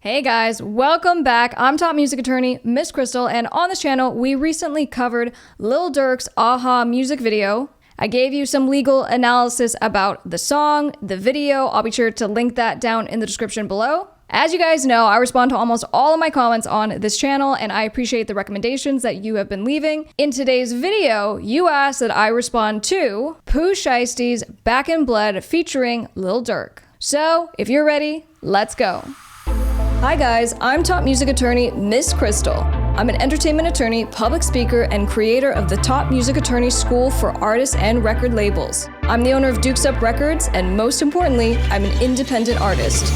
Hey guys, welcome back. I'm top music attorney, Miss Crystal, and on this channel, we recently covered Lil Durk's Aha music video. I gave you some legal analysis about the song, the video. I'll be sure to link that down in the description below. As you guys know, I respond to almost all of my comments on this channel, and I appreciate the recommendations that you have been leaving. In today's video, you asked that I respond to Pooh Shiesty's Back in Blood featuring Lil Durk. So, if you're ready, let's go. Hi guys, I'm top music attorney, Miss Crystal. I'm an entertainment attorney, public speaker, and creator of the Top Music Attorney School for artists and record labels. I'm the owner of Dukes Up Records, and most importantly, I'm an independent artist.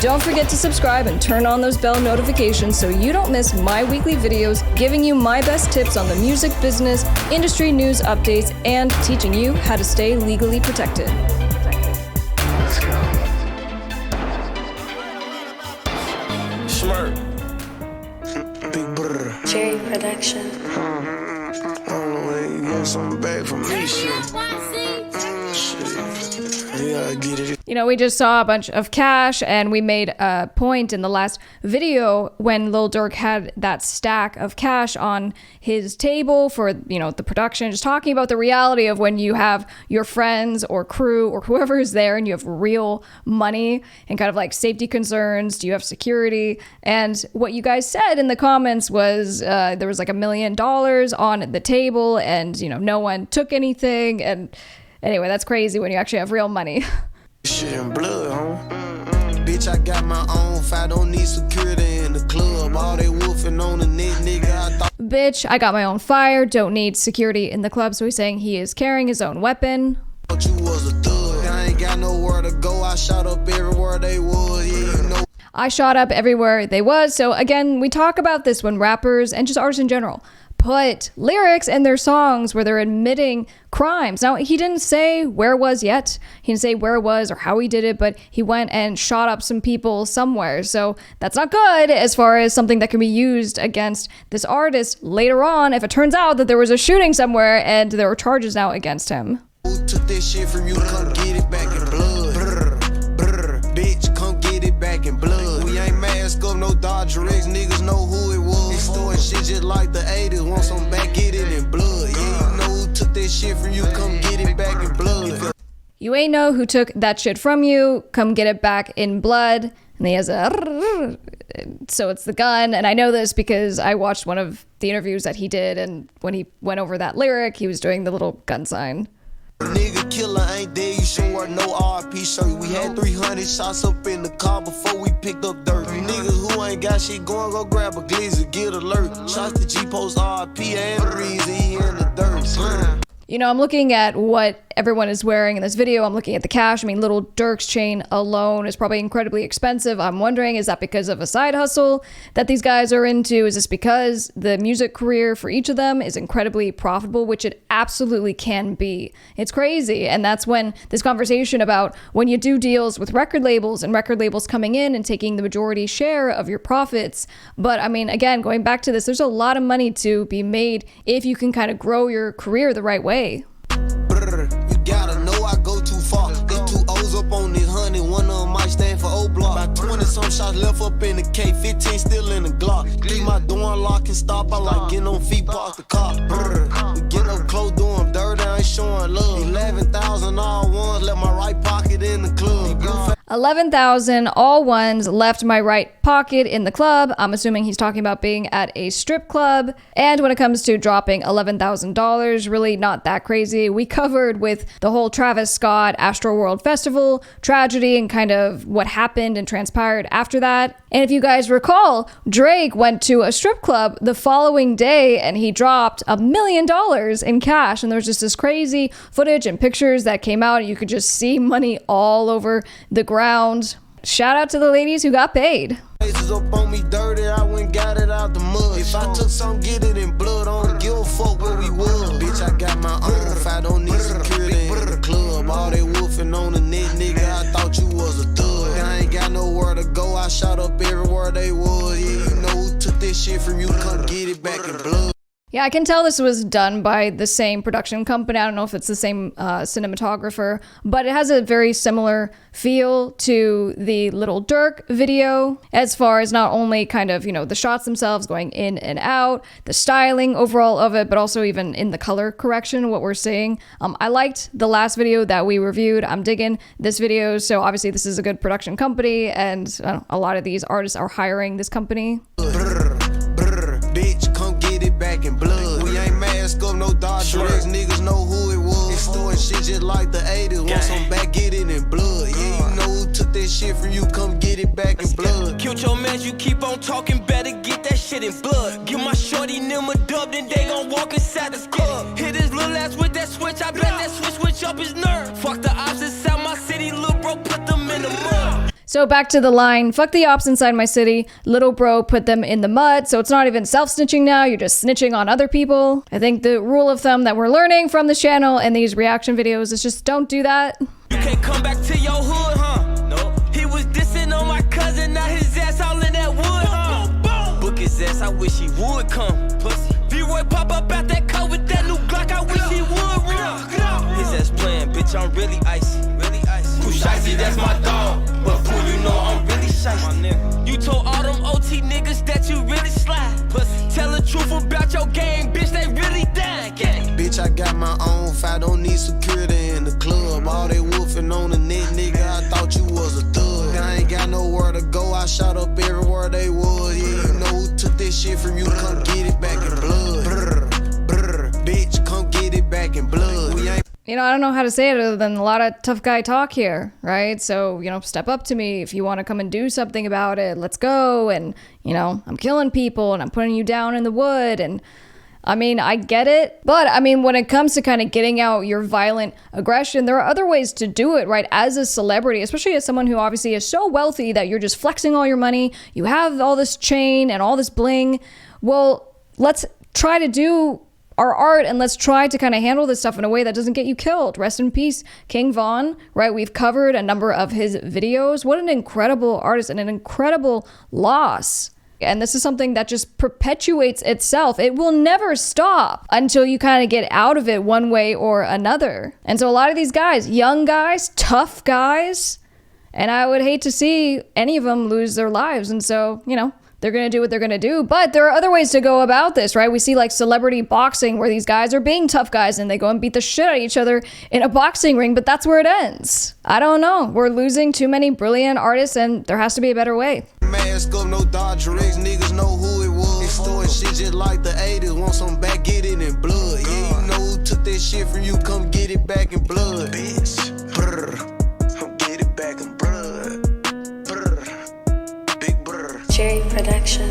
Don't forget to subscribe and turn on those bell notifications so you don't miss my weekly videos giving you my best tips on the music business, industry news updates, and teaching you how to stay legally protected. Let's go. Smirk. Big brother. Jerry Production. I don't know when you get something back from me, shit. Yeah, I get it. You know, we just saw a bunch of cash, and we made a point in the last video when Lil Durk had that stack of cash on his table for, you know, the production, just talking about the reality of when you have your friends or crew or whoever is there and you have real money and kind of like safety concerns. Do you have security? And what you guys said in the comments was there was like $1 million on the table and, you know, no one took anything. And anyway, that's crazy when you actually have real money. Shit in blood, huh? Bitch, I got my own fight, don't need security in the club. All they wolfing on the net, nigga, I thought. Bitch, I got my own fire, don't need security in the club. So he's saying he is carrying his own weapon. You was a thug. I ain't got nowhere to go, I shot up everywhere they was, yeah, you know. I shot up everywhere they was. So again, we talk about this when rappers and just artists in general put lyrics in their songs where they're admitting crimes. Now, he didn't say where it was yet. He didn't say where it was or how he did it, but he went and shot up some people somewhere. So that's not good as far as something that can be used against this artist later on if it turns out that there was a shooting somewhere and there were charges now against him. Who took this shit from you? Come get it back in blood. Bitch, come get it back in blood. We ain't mask up, no Dodger X, niggas know who it was. Extorting shit just like the 80s, want some back, get it in blood. Yeah, you know who took that shit from you, come get it back in blood. You ain't know who took that shit from you, come get it back in blood. And he has a, so it's the gun. And I know this because I watched one of the interviews that he did, and when he went over that lyric, he was doing the little gun sign. Nigga killer ain't there, you should wear no R.I.P. shirt. We had 300 shots up in the car before we picked up dirt. You niggas who ain't got shit going, go grab a glizzy, get alert. Shots to G-Post R.I.P. and Reezy, he in the dirt. You know, I'm looking at what everyone is wearing in this video. I'm looking at the cash. I mean, Lil Durk's chain alone is probably incredibly expensive. I'm wondering, is that because of a side hustle that these guys are into? Is this because the music career for each of them is incredibly profitable, which it absolutely can be. It's crazy. And that's when this conversation about when you do deals with record labels and record labels coming in and taking the majority share of your profits. But I mean, again, going back to this, there's a lot of money to be made if you can kind of grow your career the right way. You gotta know I go too far. Got 2 O's up on this honey, one of them might stand for O-Block. About 20 some shots left up in the K, 15 still in the Glock. Leave my door unlocked and stop, I like getting on feet, park the car. We get up close, doing dirty, I ain't showing love. 11,000 all ones, left my right pocket in the club. 11,000 all ones left my right pocket in the club. I'm assuming he's talking about being at a strip club. And when it comes to dropping $11,000, really not that crazy. We covered with the whole Travis Scott Astroworld Festival tragedy and kind of what happened and transpired after that. And if you guys recall, Drake went to a strip club the following day and he dropped $1 million in cash. And there was just this crazy footage and pictures that came out. You could just see money all over the ground. Shout out to the ladies who got paid. Faces up on me dirty, I went got it out the mud. If I took some, get it in blood, I don't give a fuck where we was. Bitch, I got my own fight, don't need security in the club. All they wolfing on the net, nigga, I thought you was a thug. I ain't got nowhere to go, I shot up everywhere they was. Yeah, you know who took this shit from you, come get it back in blood. Yeah, I can tell this was done by the same production company. I don't know if it's the same cinematographer, but it has a very similar feel to the Lil Durk video, as far as not only kind of, the shots themselves going in and out, the styling overall of it, but also even in the color correction, what we're seeing. I liked the last video that we reviewed. I'm digging this video. So obviously this is a good production company, and a lot of these artists are hiring this company. Bitch, come get it back in blood. We ain't mask up, no Dodge drugs. Niggas know who it was. Extorting shit just like the 80s. Want some back, get it in blood. Yeah, you know who took that shit from you. Come get it back in blood. Killed your man, you keep on talking. Better get that shit in blood. Give my shorty them a dub, then they gon' walk inside the club. Hit his little ass with that switch. I bet that switch up his nerve. Fuck the ops inside my city. Lil' bro, put them in the mud. So back to the line, fuck the ops inside my city, little bro put them in the mud. So it's not even self-snitching now, you're just snitching on other people. I think the rule of thumb that we're learning from this channel and these reaction videos is just don't do that. You can't come back to your hood, huh? No. He was dissing on my cousin, now his ass all in that wood, huh? Book his ass, I wish he would come. Pussy. V-Roy pop up out that car with that new Glock, I wish he would run. His ass playing, bitch, I'm really icy. Pooh Shiesty, that's my dog. But Pooh, you know I'm really shiesty. You told all them OT niggas that you really slide. Pussy. Tell the truth about your game, bitch, they really dying. Bitch, I got my own fight, don't need security in the club. All they wolfing on the net, nigga, I thought you was a thug. I ain't got nowhere to go, I shot up everywhere they was. Yeah, you know who took this shit from you, come get it back in blood. Bitch, come get it back in blood. We ain't I don't know how to say it other than a lot of tough guy talk here, right? So, step up to me if you want to come and do something about it. Let's go. And, I'm killing people and I'm putting you down in the wood. And I get it. But when it comes to kind of getting out your violent aggression, there are other ways to do it, right? As a celebrity, especially as someone who obviously is so wealthy that you're just flexing all your money. You have all this chain and all this bling. Well, let's try to do our art and let's try to kind of handle this stuff in a way that doesn't get you killed. Rest in peace, King Von, right? We've covered a number of his videos. What an incredible artist and an incredible loss. And this is something that just perpetuates itself. It will never stop until you kind of get out of it one way or another. And so a lot of these guys, young guys, tough guys, and I would hate to see any of them lose their lives. And so, they're going to do what they're going to do. But there are other ways to go about this, right? We see like celebrity boxing where these guys are being tough guys and they go and beat the shit out of each other in a boxing ring, but that's where it ends. I don't know. We're losing too many brilliant artists and there has to be a better way. Mask up, no Dodge drugs, niggas know who it was. Extorting shit just like the 80s, want some back, get it in blood. Yeah, you know who took that shit from you, come get it back in blood. Bitch, come get it back in blood. Jerry Production.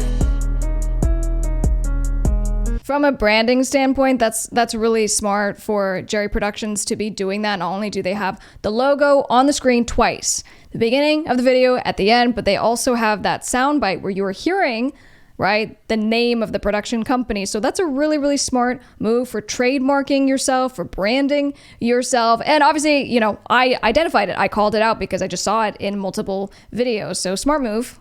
From a branding standpoint, that's really smart for Jerry Productions to be doing that. Not only do they have the logo on the screen twice, the beginning of the video, at the end, but they also have that soundbite where you are hearing, right, the name of the production company. So that's a really, really smart move for trademarking yourself, for branding yourself. And obviously, I identified it. I called it out because I just saw it in multiple videos. So smart move.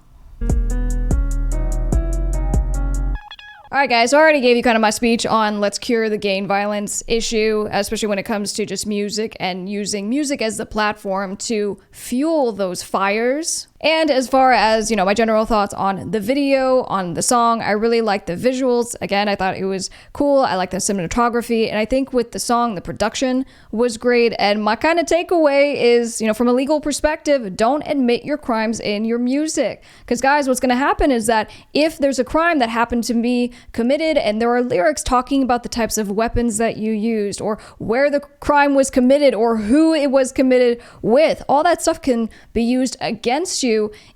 All right, guys, I already gave you kind of my speech on let's cure the gang violence issue, especially when it comes to just music and using music as the platform to fuel those fires. And as far as, my general thoughts on the video, on the song, I really like the visuals. Again, I thought it was cool. I like the cinematography. And I think with the song, the production was great. And my kind of takeaway is, from a legal perspective, don't admit your crimes in your music. Because guys, what's going to happen is that if there's a crime that happened to be committed and there are lyrics talking about the types of weapons that you used or where the crime was committed or who it was committed with, all that stuff can be used against you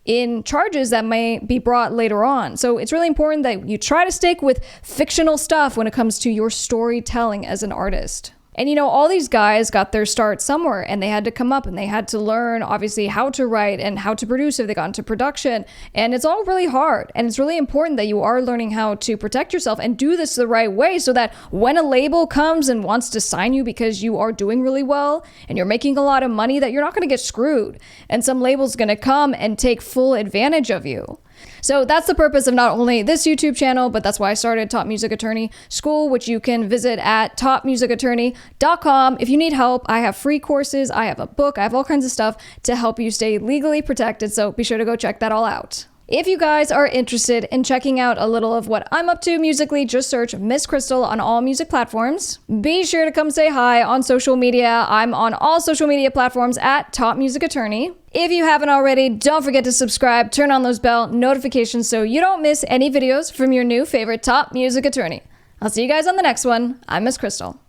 in charges that may be brought later on. So it's really important that you try to stick with fictional stuff when it comes to your storytelling as an artist. And all these guys got their start somewhere and they had to come up and they had to learn obviously how to write and how to produce if they got into production. And it's all really hard. And it's really important that you are learning how to protect yourself and do this the right way so that when a label comes and wants to sign you because you are doing really well and you're making a lot of money, that you're not going to get screwed. And some label's going to come and take full advantage of you. So that's the purpose of not only this YouTube channel, but that's why I started Top Music Attorney School, which you can visit at topmusicattorney.com. If you need help, I have free courses, I have a book, I have all kinds of stuff to help you stay legally protected, so be sure to go check that all out. If you guys are interested in checking out a little of what I'm up to musically, just search Miss Crystal on all music platforms. Be sure to come say hi on social media. I'm on all social media platforms at Top Music Attorney. If you haven't already, don't forget to subscribe, turn on those bell notifications so you don't miss any videos from your new favorite Top Music Attorney. I'll see you guys on the next one. I'm Miss Crystal.